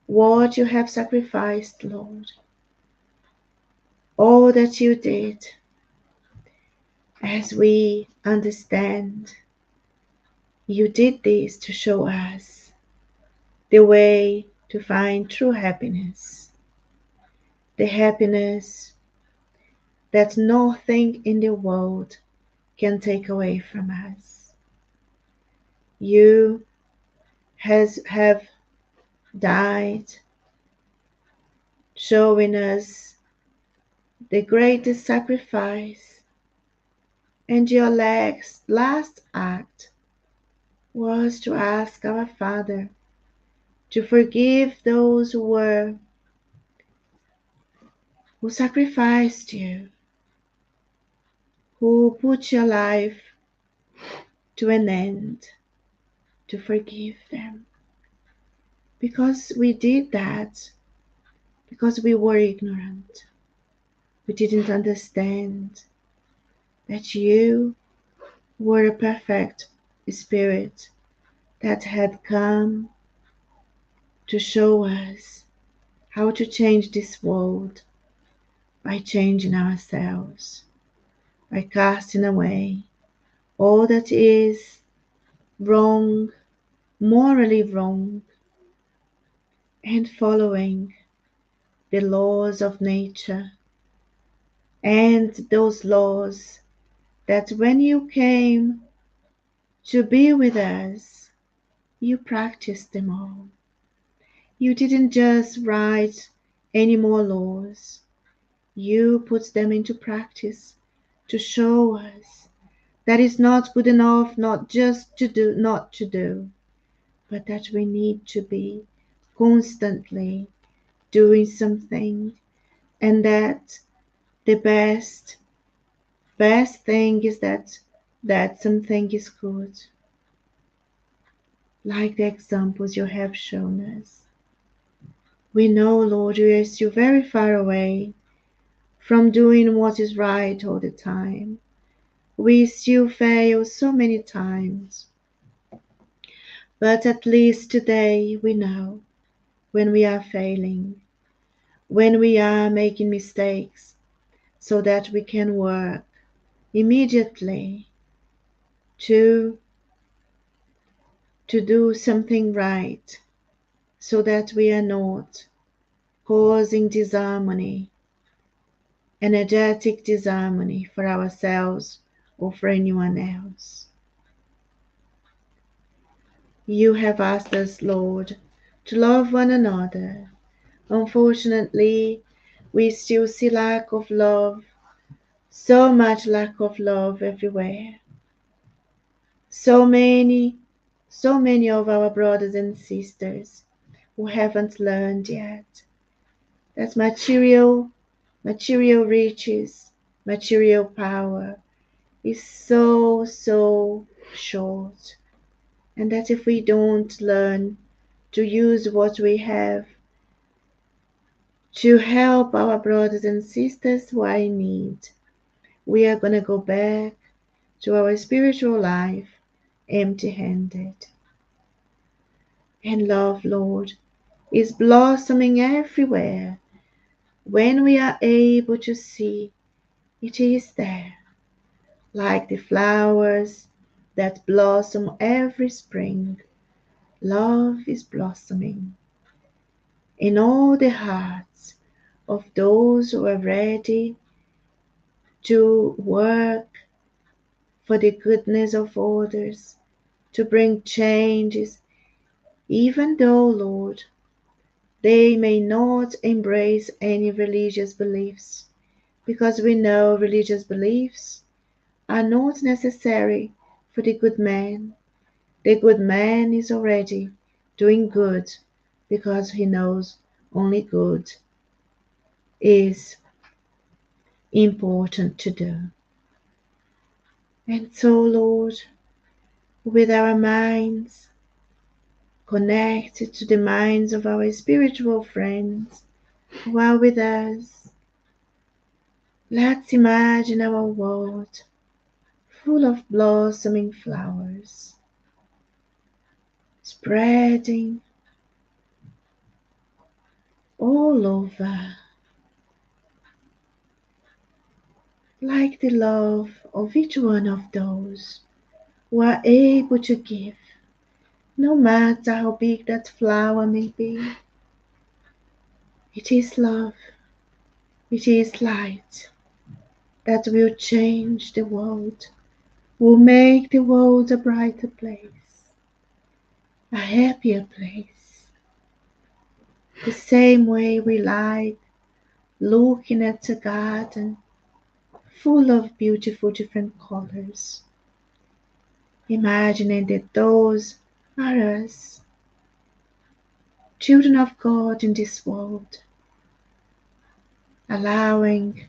what you have sacrificed, Lord, all that you did, as we understand you did this to show us the way to find true happiness, the happiness that nothing in the world can take away from us. You have died, showing us the greatest sacrifice, and your last act was to ask our Father to forgive those who sacrificed you, who put your life to an end, to forgive them. Because we did that, because we were ignorant. We didn't understand that you were a perfect Spirit that had come to show us how to change this world by changing ourselves, by casting away all that is wrong, morally wrong, and following the laws of nature and those laws that when you came to be with us, you practiced them all. You didn't just write any more laws, you put them into practice to show us that it's not good enough not just to do, not to do, but that we need to be constantly doing something, and that the best thing is that something is good, like the examples you have shown us. We know, Lord, you are still very far away from doing what is right all the time. We still fail so many times. But at least today we know when we are failing, when we are making mistakes, so that we can work immediately to do something right, so that we are not causing disharmony, energetic disharmony for ourselves or for anyone else. You have asked us, Lord, to love one another. Unfortunately, we still see lack of love, so much lack of love everywhere. So many of our brothers and sisters who haven't learned yet that material riches, material power is so short, and that if we don't learn to use what we have to help our brothers and sisters who are in need, we are going to go back to our spiritual life empty-handed. And love, Lord, is blossoming everywhere. When we are able to see, it is there, like the flowers that blossom every spring. Love is blossoming in all the hearts of those who are ready to work for the goodness of others, to bring changes, even though, Lord, they may not embrace any religious beliefs, because we know religious beliefs are not necessary for the good man. The good man is already doing good because he knows only good is important to do. And so, Lord, with our minds connected to the minds of our spiritual friends who are with us, let's imagine our world full of blossoming flowers, spreading all over, like the love of each one of those who are able to give, no matter how big that flower may be. It is love, it is light that will change the world, will make the world a brighter place, a happier place. The same way we like looking at a garden full of beautiful different colors, imagining that those are us, children of God in this world, allowing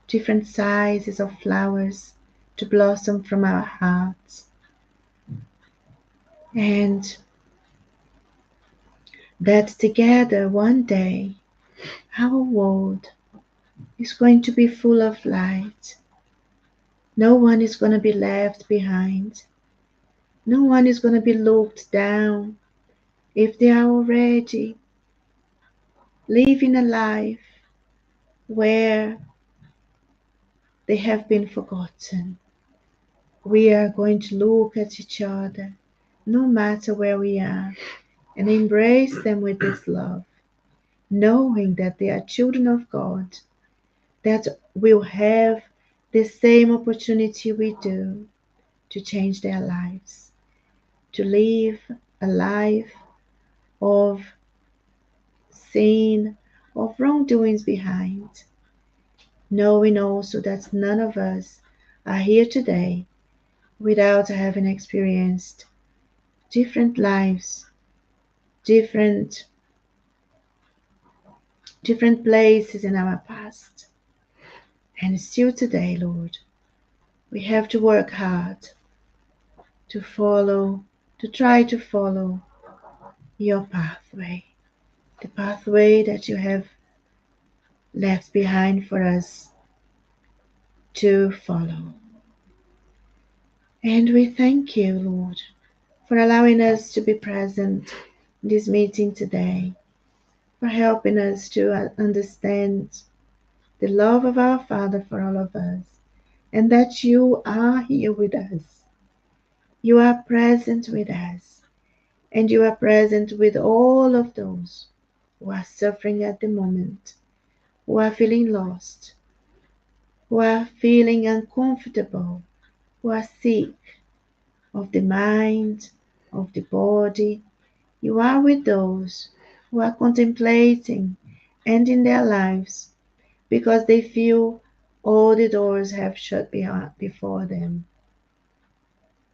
different sizes of flowers to blossom from our hearts, and that together one day our world is going to be full of light. No one is going to be left behind. No one is going to be looked down if they are already living a life where they have been forgotten. We are going to look at each other, no matter where we are, and embrace them with this love, knowing that they are children of God, that will have the same opportunity we do to change their lives, to live a life of sin, of wrongdoings behind, knowing also that none of us are here today without having experienced different lives, different places in our past. And still today, Lord, we have to work hard to try to follow your pathway, the pathway that you have left behind for us to follow. And we thank you, Lord, for allowing us to be present in this meeting today, for helping us to understand the love of our Father for all of us, and that you are here with us. You are present with us, and you are present with all of those who are suffering at the moment, who are feeling lost, who are feeling uncomfortable, who are sick of the mind, of the body. You are with those who are contemplating ending their lives because they feel all the doors have shut before them.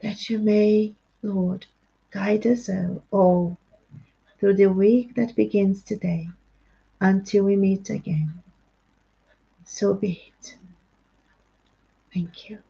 That you may, Lord, guide us all through the week that begins today until we meet again. So be it. Thank you.